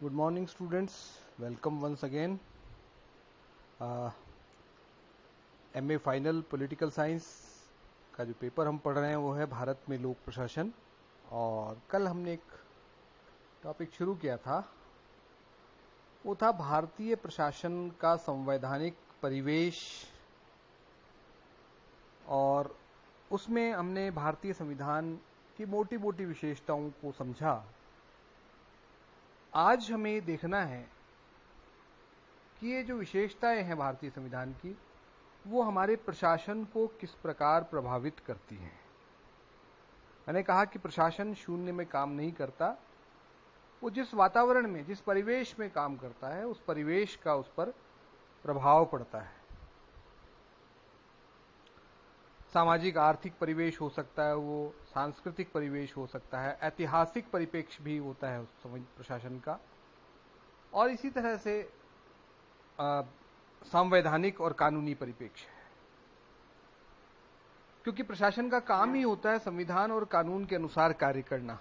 Good morning, students. Welcome once again. MA final political science का जो paper हम पढ़ रहे हैं वो है भारत में लोक प्रशासन। और कल हमने एक टॉपिक शुरू किया था, वो था भारतीय प्रशासन का संवैधानिक परिवेश, और उसमें हमने भारतीय संविधान की मोटी मोटी विशेषताओं को समझा। आज हमें देखना है कि ये जो विशेषताएं हैं भारतीय संविधान की, वो हमारे प्रशासन को किस प्रकार प्रभावित करती हैं। मैंने कहा कि प्रशासन शून्य में काम नहीं करता, वो जिस वातावरण में, जिस परिवेश में काम करता है, उस परिवेश का उस पर प्रभाव पड़ता है। सामाजिक आर्थिक परिवेश हो सकता है, वो सांस्कृतिक परिवेश हो सकता है, ऐतिहासिक परिप्रेक्ष्य भी होता है उस प्रशासन का, और इसी तरह से संवैधानिक और कानूनी परिप्रेक्ष्य है। क्योंकि प्रशासन का काम ही होता है संविधान और कानून के अनुसार कार्य करना,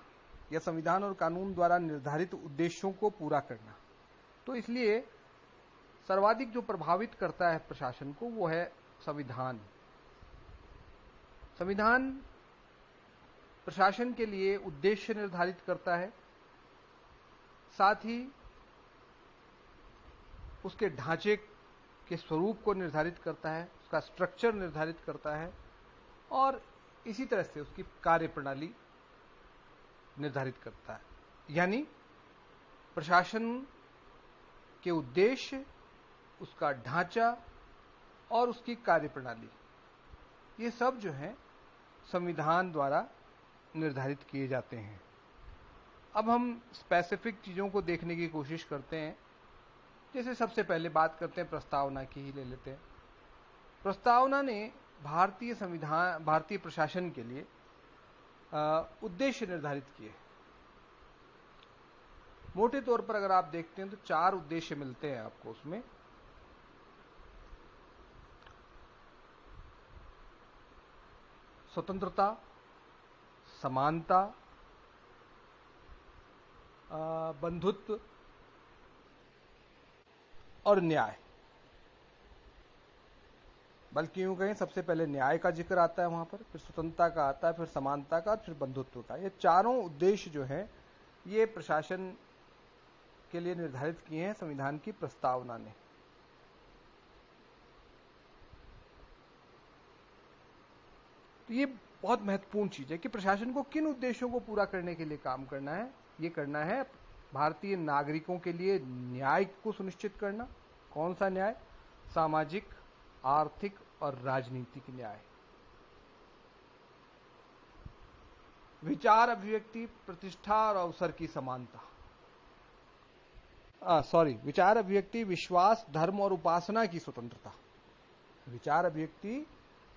या संविधान और कानून द्वारा निर्धारित उद्देश्यों को पूरा करना। तो इसलिए सर्वाधिक जो प्रभावित करता है प्रशासन को, वो है संविधान। संविधान प्रशासन के लिए उद्देश्य निर्धारित करता है, साथ ही उसके ढांचे के स्वरूप को निर्धारित करता है, उसका स्ट्रक्चर निर्धारित करता है, और इसी तरह से उसकी कार्यप्रणाली निर्धारित करता है। यानी प्रशासन के उद्देश्य, उसका ढांचा और उसकी कार्यप्रणाली, ये सब जो है संविधान द्वारा निर्धारित किए जाते हैं। अब हम स्पेसिफिक चीजों को देखने की कोशिश करते हैं। जैसे सबसे पहले बात करते हैं प्रस्तावना की ही ले लेते हैं। प्रस्तावना ने भारतीय प्रशासन के लिए उद्देश्य निर्धारित किए। मोटे तौर पर अगर आप देखते हैं तो 4 उद्देश्य मिलते हैं आपको उसमें। स्वतंत्रता, समानता, बंधुत्व और न्याय। बल्कि यूं कहें, सबसे पहले न्याय का जिक्र आता है वहां पर, फिर स्वतंत्रता का आता है, फिर समानता का, फिर बंधुत्व का। ये चारों उद्देश्य जो है ये प्रशासन के लिए निर्धारित किए हैं संविधान की प्रस्तावना ने। तो ये बहुत महत्वपूर्ण चीज है कि प्रशासन को किन उद्देश्यों को पूरा करने के लिए काम करना है। ये करना है भारतीय नागरिकों के लिए न्याय को सुनिश्चित करना। कौन सा न्याय? सामाजिक, आर्थिक और राजनीतिक न्याय। विचार, अभिव्यक्ति, प्रतिष्ठा और अवसर की समानता। विचार, अभिव्यक्ति, विश्वास, धर्म और उपासना की स्वतंत्रता। विचार, अभिव्यक्ति,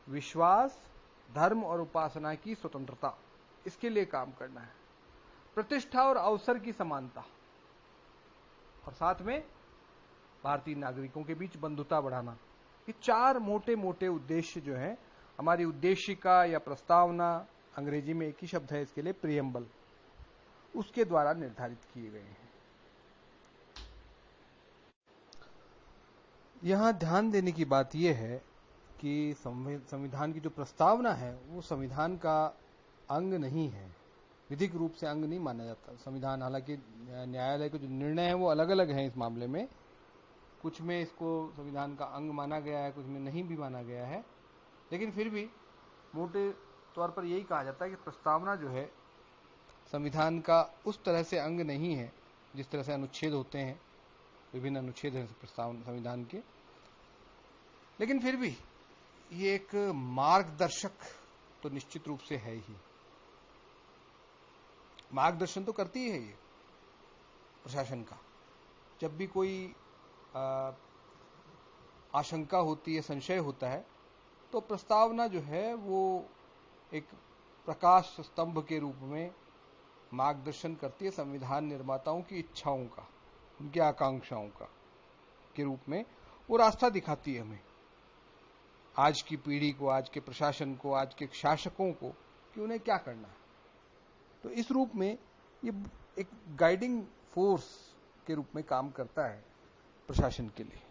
विश्वास, धर्म और उपासना की स्वतंत्रता, इसके लिए काम करना है। प्रतिष्ठा और अवसर की समानता, और साथ में भारतीय नागरिकों के बीच बंधुता बढ़ाना। ये 4 मोटे मोटे उद्देश्य जो हैं, हमारी उद्देशिका या प्रस्तावना, अंग्रेजी में एक ही शब्द है इसके लिए, प्रियम्बल, उसके द्वारा निर्धारित किए गए हैं। यहां ध्यान देने की बात यह है कि संविधान की जो प्रस्तावना है वो संविधान का अंग नहीं है, विधिक रूप से अंग नहीं माना जाता संविधान। हालांकि न्यायालय के जो निर्णय हैं वो अलग अलग हैं इस मामले में, कुछ में इसको संविधान का अंग माना गया है, कुछ में नहीं भी माना गया है, लेकिन फिर भी मोटे तौर पर यही कहा जाता है कि प्रस्तावना जो है संविधान का उस तरह से अंग नहीं है जिस तरह से अनुच्छेद होते हैं, विभिन्न अनुच्छेद हैं प्रस्तावना संविधान के। लेकिन फिर भी ये एक मार्गदर्शक तो निश्चित रूप से है ही, मार्गदर्शन तो करती है ये प्रशासन का। जब भी कोई आशंका होती है, संशय होता है, तो प्रस्तावना जो है वो एक प्रकाश स्तंभ के रूप में मार्गदर्शन करती है संविधान निर्माताओं की इच्छाओं का, उनकी आकांक्षाओं का के रूप में वो रास्ता दिखाती है हमें, आज की पीढ़ी को, आज के प्रशासन को, आज के शासकों को, कि उन्हें क्या करना है। तो इस रूप में ये एक गाइडिंग फोर्स के रूप में काम करता है प्रशासन के लिए।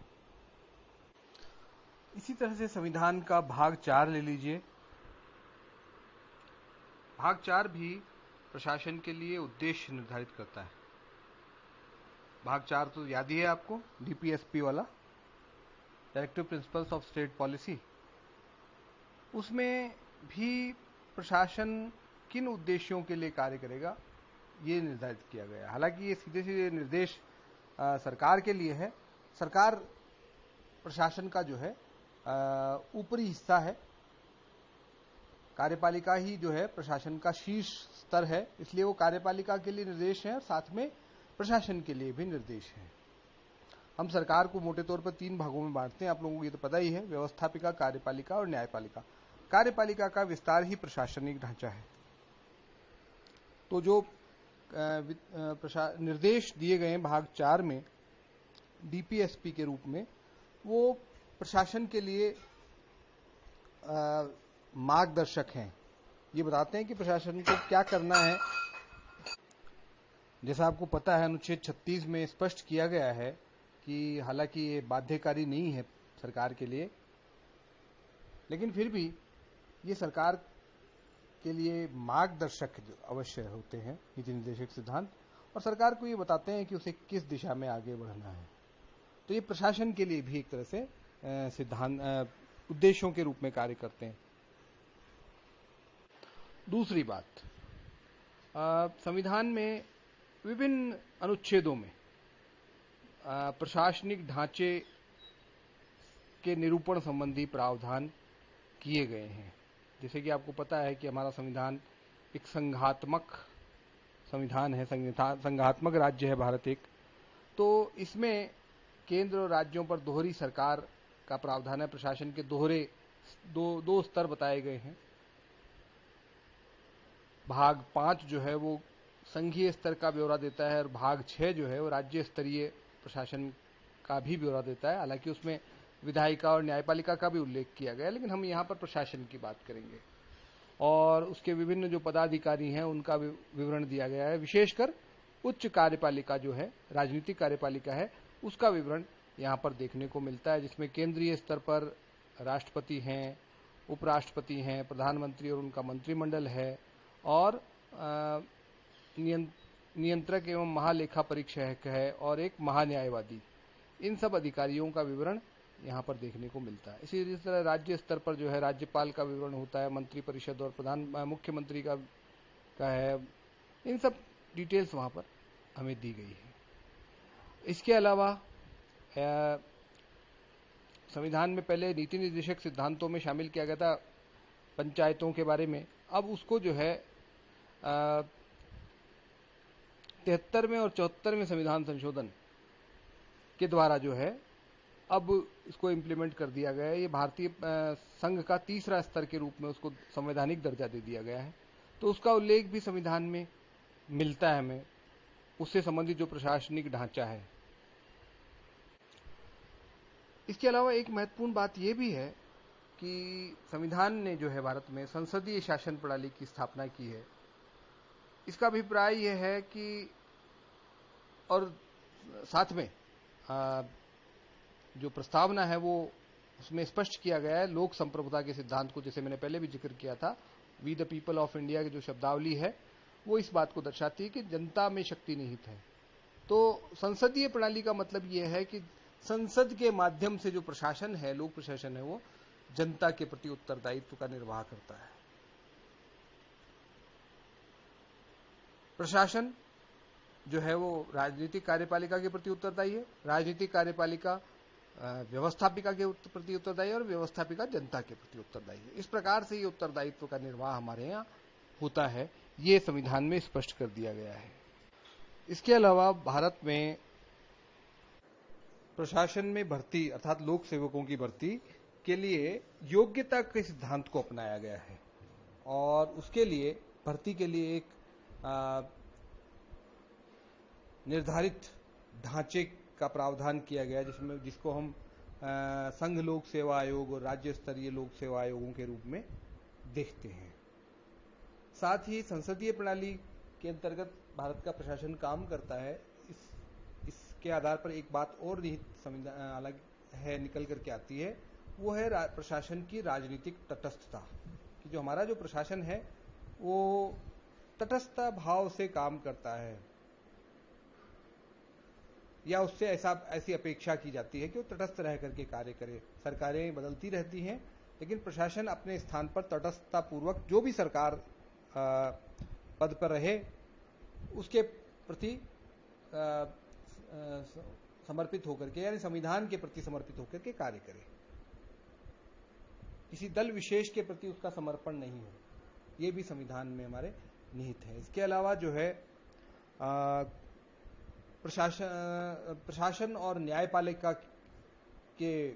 इसी तरह से संविधान का भाग 4 ले लीजिए। भाग 4 भी प्रशासन के लिए उद्देश्य निर्धारित करता है। भाग 4 तो याद ही है आपको, डीपीएसपी वाला, directive principles of state policy. उसमें भी प्रशासन किन उद्देश्यों के लिए कार्य करेगा ये निर्धारित किया गया है। हालांकि ये सीधे सीधे निर्देश सरकार के लिए है। सरकार प्रशासन का जो है ऊपरी हिस्सा है। कार्यपालिका ही जो है प्रशासन का शीर्ष स्तर है, इसलिए वो कार्यपालिका के लिए निर्देश है और साथ में प्रशासन के लिए भी निर्देश है। हम सरकार को मोटे तौर पर 3 भागों में बांटते हैं, आप लोगों को ये तो पता ही है, व्यवस्थापिका, कार्यपालिका और न्यायपालिका। कार्यपालिका का विस्तार ही प्रशासनिक ढांचा है। तो जो निर्देश दिए गए हैं भाग 4 में डीपीएसपी के रूप में, वो प्रशासन के लिए मार्गदर्शक हैं। ये बताते हैं कि प्रशासन को क्या करना है। जैसा आपको पता है, अनुच्छेद 36 में स्पष्ट किया गया है कि हालांकि ये बाध्यकारी नहीं है सरकार के लिए, लेकिन फिर भी ये सरकार के लिए मार्गदर्शक अवश्य होते हैं, नीति निर्देशक सिद्धांत, और सरकार को ये बताते हैं कि उसे किस दिशा में आगे बढ़ना है। तो ये प्रशासन के लिए भी एक तरह से सिद्धांत उद्देश्यों के रूप में कार्य करते हैं। दूसरी बात, संविधान में विभिन्न अनुच्छेदों में प्रशासनिक ढांचे के निरूपण संबंधी प्रावधान किए गए हैं। जैसे कि आपको पता है कि हमारा संविधान एक संघात्मक संविधान है, संघात्मक राज्य है भारत एक। तो इसमें केंद्र और राज्यों पर दोहरी सरकार का प्रावधान है। प्रशासन के दोहरे दो स्तर बताए गए हैं। भाग 5 जो है वो संघीय स्तर का ब्यौरा देता है और भाग 6 जो है वो राज्य स्तरीय प्रशासन का भी ब्यौरा देता है। हालांकि उसमें विधायिका और न्यायपालिका का भी उल्लेख किया गया है, लेकिन हम यहाँ पर प्रशासन की बात करेंगे। और उसके विभिन्न जो पदाधिकारी हैं उनका विवरण दिया गया है। विशेषकर उच्च कार्यपालिका जो है, राजनीतिक कार्यपालिका है, उसका विवरण यहाँ पर देखने को मिलता है, जिसमें केंद्रीय स्तर पर राष्ट्रपति हैं, उपराष्ट्रपति हैं, प्रधानमंत्री और उनका मंत्रिमंडल है, और नियंत्रक एवं महालेखा परीक्षक है और एक महान्यायवादी। इन सब अधिकारियों का विवरण यहाँ पर देखने को मिलता है। इसी तरह राज्य स्तर पर जो है राज्यपाल का विवरण होता है, मंत्री परिषद और मुख्यमंत्री का है। इन सब डिटेल्स वहाँ पर हमें दी गई है। इसके अलावा संविधान में पहले नीति निर्देशक सिद्धांतों में शामिल किया गया था पंचायतों के बारे में। अब उसको जो है 73वें और 74वें संविधान संशोधन के द्वारा जो है अब इसको इम्प्लीमेंट कर दिया गया है। ये भारतीय संघ का तीसरा स्तर के रूप में उसको संवैधानिक दर्जा दे दिया गया है। तो उसका उल्लेख भी संविधान में मिलता है हमें, उससे संबंधित जो प्रशासनिक ढांचा है। इसके अलावा एक महत्वपूर्ण बात यह भी है कि संविधान ने जो है भारत में संसदीय शासन प्रणाली की स्थापना की है। इसका अभिप्राय यह है कि, और साथ में जो प्रस्तावना है वो उसमें स्पष्ट किया गया है लोक संप्रभुता के सिद्धांत को, जैसे मैंने पहले भी जिक्र किया था। We the people of India की जो शब्दावली है वो इस बात को दर्शाती है कि जनता में शक्ति निहित है। तो संसदीय प्रणाली का मतलब यह है कि संसद के माध्यम से जो प्रशासन है, लोक प्रशासन है, वो जनता के प्रति उत्तरदायित्व का निर्वाह करता है। प्रशासन जो है वो राजनीतिक कार्यपालिका के प्रति उत्तरदायी है, राजनीतिक कार्यपालिका व्यवस्थापिका के प्रति उत्तरदायी है और व्यवस्थापिका जनता के प्रति उत्तरदायी है। इस प्रकार से ये उत्तरदायित्व का निर्वाह हमारे यहाँ होता है, ये संविधान में स्पष्ट कर दिया गया है। इसके अलावा भारत में प्रशासन में भर्ती अर्थात लोक सेवकों की भर्ती के लिए योग्यता के सिद्धांत को अपनाया गया है और उसके लिए भर्ती के लिए एक निर्धारित ढांचे का प्रावधान किया गया, जिसको हम संघ लोक सेवा आयोग और राज्य स्तरीय लोक सेवा आयोगों के रूप में देखते हैं। साथ ही संसदीय प्रणाली के अंतर्गत भारत का प्रशासन काम करता है। इस इसके आधार पर एक बात और निहित संविधान अलग है, निकल करके आती है, वो है प्रशासन की राजनीतिक तटस्थता। कि जो हमारा जो प्रशासन है वो तटस्थ भाव से काम करता है, या उससे ऐसी अपेक्षा की जाती है कि वो तटस्थ रह करके कार्य करे। सरकारें बदलती रहती हैं, लेकिन प्रशासन अपने स्थान पर तटस्थता पूर्वक जो भी सरकार पद पर रहे उसके प्रति समर्पित होकर के, यानी संविधान के प्रति समर्पित होकर के कार्य करे। किसी दल विशेष के प्रति उसका समर्पण नहीं हो, ये भी संविधान में हमारे निहित है। इसके अलावा जो है प्रशासन और न्यायपालिका के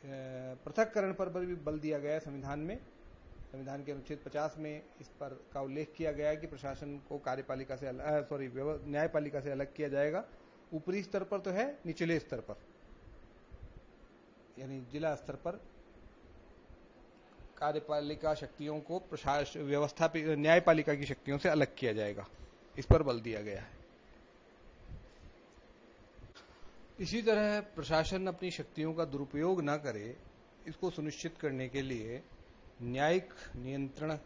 पृथक्करण पर भी बल दिया गया है संविधान में। संविधान के अनुच्छेद 50 में इस पर का उल्लेख किया गया है कि प्रशासन को कार्यपालिका से न्यायपालिका से अलग किया जाएगा। ऊपरी स्तर पर तो है, निचले स्तर पर यानी जिला स्तर पर कार्यपालिका शक्तियों को न्यायपालिका की शक्तियों से अलग किया जाएगा, इस पर बल दिया गया है। इसी तरह प्रशासन अपनी शक्तियों का दुरुपयोग न करे, इसको सुनिश्चित करने के लिए न्यायिक नियंत्रण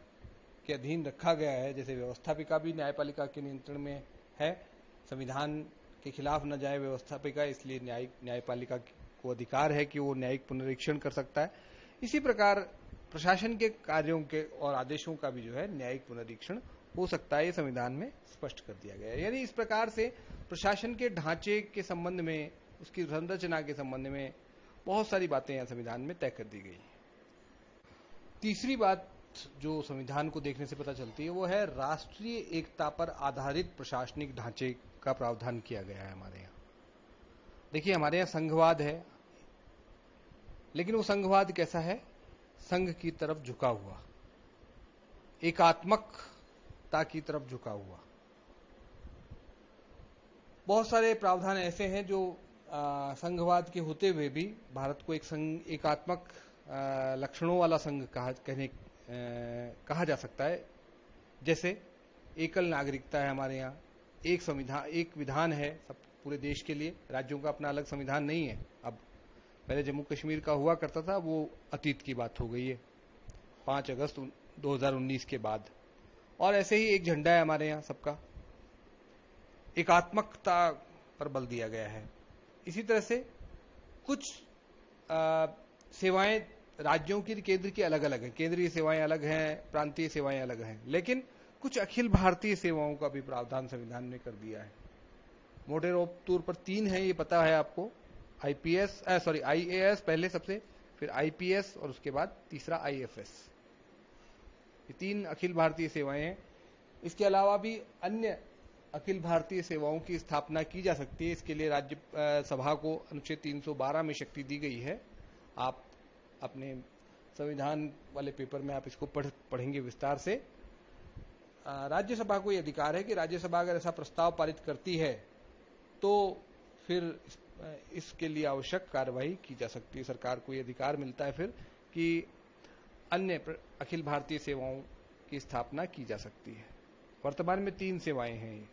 के अधीन रखा गया है। जैसे व्यवस्थापिका भी न्यायपालिका के नियंत्रण में है, संविधान के खिलाफ न जाए व्यवस्थापिका, इसलिए न्यायपालिका को अधिकार है कि वो न्यायिक पुनरीक्षण कर सकता है। इसी प्रकार प्रशासन के कार्यों के और आदेशों का भी जो है न्यायिक पुनरीक्षण हो सकता है, ये संविधान में स्पष्ट कर दिया गया है। यानी इस प्रकार से प्रशासन के ढांचे के संबंध में, उसकी संरचना के संबंध में बहुत सारी बातें यहां संविधान में तय कर दी गई। तीसरी बात जो संविधान को देखने से पता चलती है वो है राष्ट्रीय एकता पर आधारित प्रशासनिक ढांचे का प्रावधान किया गया है हमारे यहाँ। देखिए, हमारे यहाँ संघवाद है, लेकिन वो संघवाद कैसा है? संघ की तरफ झुका हुआ, एकात्मकता की तरफ झुका हुआ। बहुत सारे प्रावधान ऐसे हैं जो संघवाद के होते हुए भी भारत को एकात्मक लक्षणों वाला संघ कहा जा सकता है। जैसे एकल नागरिकता है हमारे यहाँ, एक विधान है सब पूरे देश के लिए, राज्यों का अपना अलग संविधान नहीं है। अब पहले जम्मू कश्मीर का हुआ करता था, वो अतीत की बात हो गई है 5 अगस्त 2019 के बाद। और ऐसे ही एक झंडा है हमारे यहाँ सबका, एकात्मकता पर बल दिया गया है। इसी तरह से कुछ सेवाएं राज्यों की, केंद्र की अलग अलग हैं, केंद्रीय सेवाएं अलग हैं, प्रांतीय सेवाएं अलग हैं, लेकिन कुछ अखिल भारतीय सेवाओं का भी प्रावधान संविधान ने कर दिया है। मोटे तौर पर 3 है, ये पता है आपको। IAS पहले सबसे, फिर IPS और उसके बाद तीसरा IFS। ये 3 अखिल भारतीय सेवाएं हैं। इसके अलावा भी अन्य अखिल भारतीय सेवाओं की स्थापना की जा सकती है। इसके लिए राज्य सभा को अनुच्छेद 312 में शक्ति दी गई है। आप अपने संविधान वाले पेपर में आप इसको पढ़ेंगे विस्तार से। राज्यसभा को यह अधिकार है कि राज्यसभा अगर ऐसा प्रस्ताव पारित करती है तो फिर इसके लिए आवश्यक कार्रवाई की जा सकती है। सरकार को यह अधिकार मिलता है फिर कि अन्य अखिल भारतीय सेवाओं की स्थापना की जा सकती है। वर्तमान में 3 सेवाएं हैं।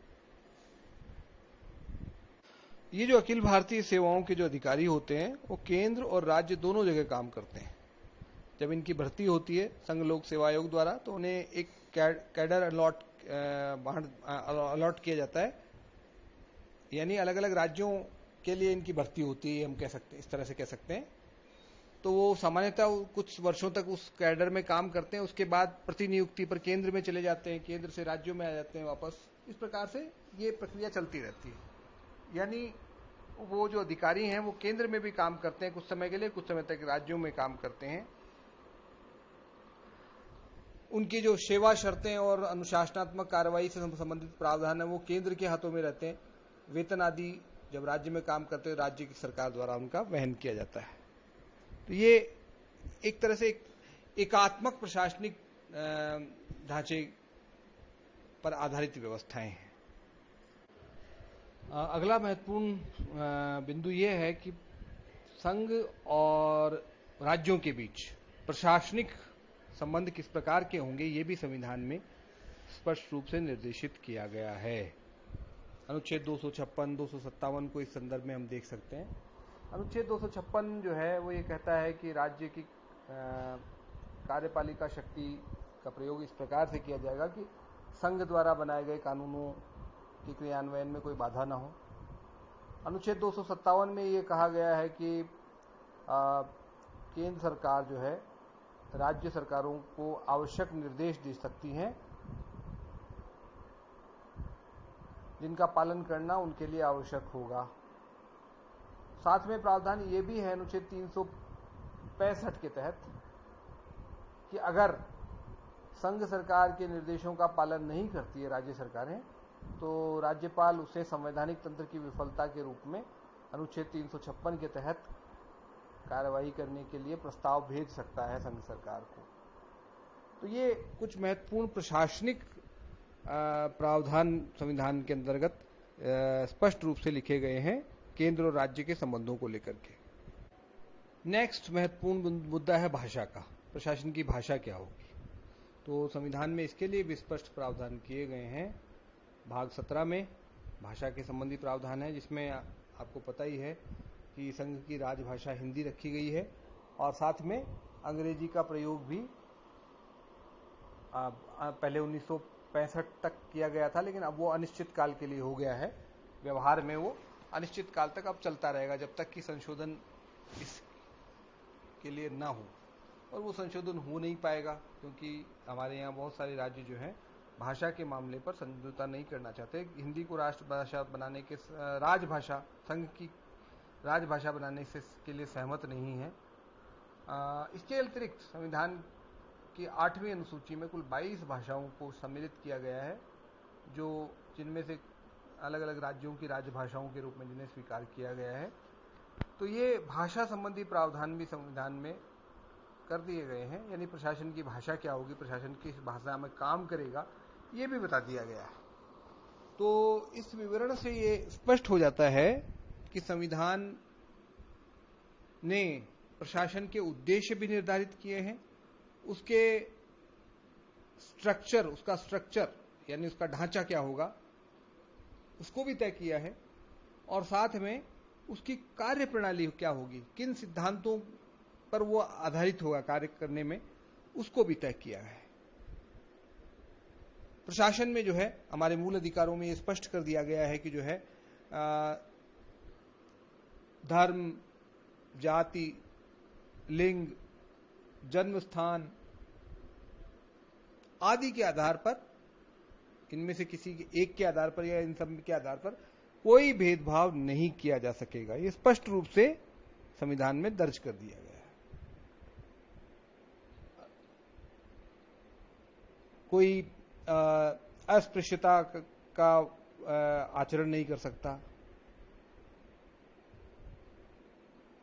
ये जो अखिल भारतीय सेवाओं के जो अधिकारी होते हैं वो केंद्र और राज्य दोनों जगह काम करते हैं। जब इनकी भर्ती होती है संघ लोक सेवा आयोग द्वारा, तो उन्हें एक कैडर अलॉट किया जाता है, यानी अलग अलग राज्यों के लिए इनकी भर्ती होती है, हम कह सकते हैं, इस तरह से कह सकते हैं। तो वो सामान्यतः कुछ वर्षों तक उस कैडर में काम करते हैं, उसके बाद प्रतिनियुक्ति पर केंद्र में चले जाते हैं, केंद्र से राज्यों में आ जाते हैं वापस। इस प्रकार से ये प्रक्रिया चलती रहती है। यानी वो जो अधिकारी हैं वो केंद्र में भी काम करते हैं कुछ समय के लिए, कुछ समय तक राज्यों में काम करते हैं। उनकी जो सेवा शर्तें और अनुशासनात्मक कार्रवाई से संबंधित प्रावधान है वो केंद्र के हाथों में रहते हैं। वेतन आदि जब राज्य में काम करते हैं राज्य की सरकार द्वारा उनका वहन किया जाता है। तो ये एक तरह से एकात्मक प्रशासनिक ढांचे पर आधारित व्यवस्थाएं हैं। अगला महत्वपूर्ण बिंदु यह है कि संघ और राज्यों के बीच प्रशासनिक संबंध किस प्रकार के होंगे, ये भी संविधान में स्पष्ट रूप से निर्देशित किया गया है। अनुच्छेद 256, 257 को इस संदर्भ में हम देख सकते हैं। अनुच्छेद 256 जो है वो ये कहता है कि राज्य की कार्यपालिका शक्ति का प्रयोग इस प्रकार से किया जाएगा कि संघ द्वारा बनाए गए कानूनों के क्रियान्वयन में कोई बाधा न हो। अनुच्छेद 257 में ये कहा गया है कि केंद्र सरकार जो है राज्य सरकारों को आवश्यक निर्देश दे सकती हैं जिनका पालन करना उनके लिए आवश्यक होगा। साथ में प्रावधान ये भी है अनुच्छेद 365 के तहत कि अगर संघ सरकार के निर्देशों का पालन नहीं करती है राज्य सरकारें, तो राज्यपाल उसे संवैधानिक तंत्र की विफलता के रूप में अनुच्छेद 356 के तहत कार्यवाही करने के लिए प्रस्ताव भेज सकता है संघ सरकार को। तो ये कुछ महत्वपूर्ण प्रशासनिक प्रावधान संविधान के अंतर्गत स्पष्ट रूप से लिखे गए हैं केंद्र और राज्य के संबंधों को लेकर के। नेक्स्ट महत्वपूर्ण मुद्दा है भाषा का। प्रशासन की भाषा क्या होगी? तो संविधान में इसके लिए भी स्पष्ट प्रावधान किए गए हैं। भाग 17 में भाषा के संबंधी प्रावधान है, जिसमें आपको पता ही है कि संघ की राजभाषा हिंदी रखी गई है और साथ में अंग्रेजी का प्रयोग भी पहले 1965 तक किया गया था, लेकिन अब वो अनिश्चित काल के लिए हो गया है। व्यवहार में वो अनिश्चित काल तक अब चलता रहेगा जब तक कि संशोधन इसके लिए ना हो, और वो संशोधन हो नहीं पाएगा क्योंकि हमारे यहाँ बहुत सारे राज्य जो हैं भाषा के मामले पर समझौता नहीं करना चाहते। हिंदी को राष्ट्रभाषा बनाने के राजभाषा संघ की राजभाषा बनाने के लिए सहमत नहीं है। इसके अतिरिक्त संविधान की 8वीं अनुसूची में कुल 22 भाषाओं को सम्मिलित किया गया है, जो जिनमें से अलग अलग राज्यों की राजभाषाओं के रूप में जिन्हें स्वीकार किया गया है। तो ये भाषा संबंधी प्रावधान भी संविधान में कर दिए गए हैं, यानी प्रशासन की भाषा क्या होगी, प्रशासन किस भाषा में काम करेगा, ये भी बता दिया गया है। तो इस विवरण से ये स्पष्ट हो जाता है कि संविधान ने प्रशासन के उद्देश्य भी निर्धारित किए हैं, उसके स्ट्रक्चर, उसका स्ट्रक्चर यानी उसका ढांचा क्या होगा उसको भी तय किया है, और साथ में उसकी कार्य प्रणाली क्या होगी, किन सिद्धांतों पर वो आधारित होगा कार्य करने में, उसको भी तय किया है। प्रशासन में जो है हमारे मूल अधिकारों में ये स्पष्ट कर दिया गया है कि जो है धर्म, जाति, लिंग, जन्म स्थान आदि के आधार पर, इनमें से किसी एक के आधार पर या इन सब के आधार पर कोई भेदभाव नहीं किया जा सकेगा। ये स्पष्ट रूप से संविधान में दर्ज कर दिया गया है। कोई अस्पृश्यता का आचरण नहीं कर सकता।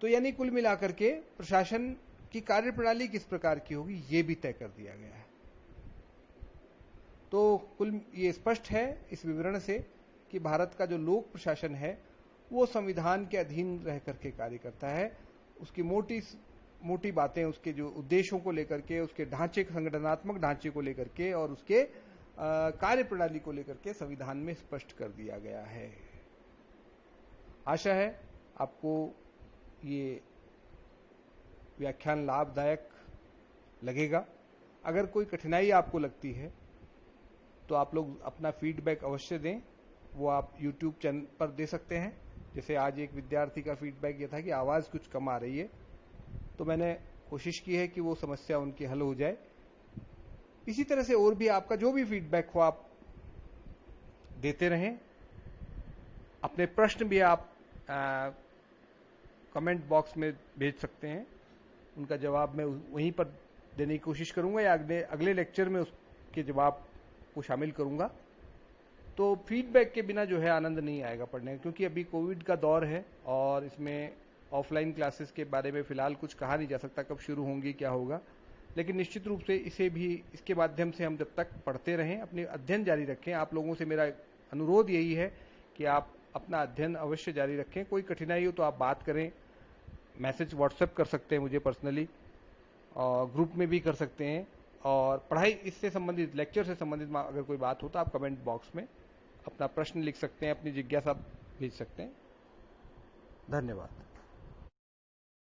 तो यानी कुल मिलाकर के प्रशासन की कार्यप्रणाली किस प्रकार की होगी ये भी तय कर दिया गया है। तो कुल ये स्पष्ट है इस विवरण से कि भारत का जो लोक प्रशासन है वो संविधान के अधीन रह करके कार्य करता है। उसकी मोटी बातें उसके जो उद्देश्यों को लेकर के, उसके ढांचे, संगठनात्मक ढांचे को लेकर के और उसके कार्यप्रणाली को लेकर के संविधान में स्पष्ट कर दिया गया है। आशा है आपको ये व्याख्यान लाभदायक लगेगा। अगर कोई कठिनाई आपको लगती है तो आप लोग अपना फीडबैक अवश्य दें। वो आप YouTube चैनल पर दे सकते हैं। जैसे आज एक विद्यार्थी का फीडबैक ये था कि आवाज कुछ कम आ रही है, तो मैंने कोशिश की है कि वो समस्या उनकी हल हो जाए। इसी तरह से और भी आपका जो भी फीडबैक हो आप देते रहें। अपने प्रश्न भी आप कमेंट बॉक्स में भेज सकते हैं, उनका जवाब मैं वहीं पर देने की कोशिश करूंगा या अगले लेक्चर में उसके जवाब को शामिल करूंगा। तो फीडबैक के बिना जो है आनंद नहीं आएगा पढ़ने का, क्योंकि अभी कोविड का दौर है और इसमें ऑफलाइन क्लासेस के बारे में फिलहाल कुछ कहा नहीं जा सकता कब शुरू होंगी, क्या होगा। लेकिन निश्चित रूप से इसे भी, इसके माध्यम से हम जब तक पढ़ते रहें, अपने अध्ययन जारी रखें। आप लोगों से मेरा अनुरोध यही है कि आप अपना अध्ययन अवश्य जारी रखें। कोई कठिनाई हो तो आप बात करें, मैसेज व्हाट्सएप कर सकते हैं मुझे पर्सनली, और ग्रुप में भी कर सकते हैं। और पढ़ाई इससे संबंधित, लेक्चर से संबंधित अगर कोई बात हो तो आप कमेंट बॉक्स में अपना प्रश्न लिख सकते हैं, अपनी जिज्ञासा भेज सकते हैं। धन्यवाद।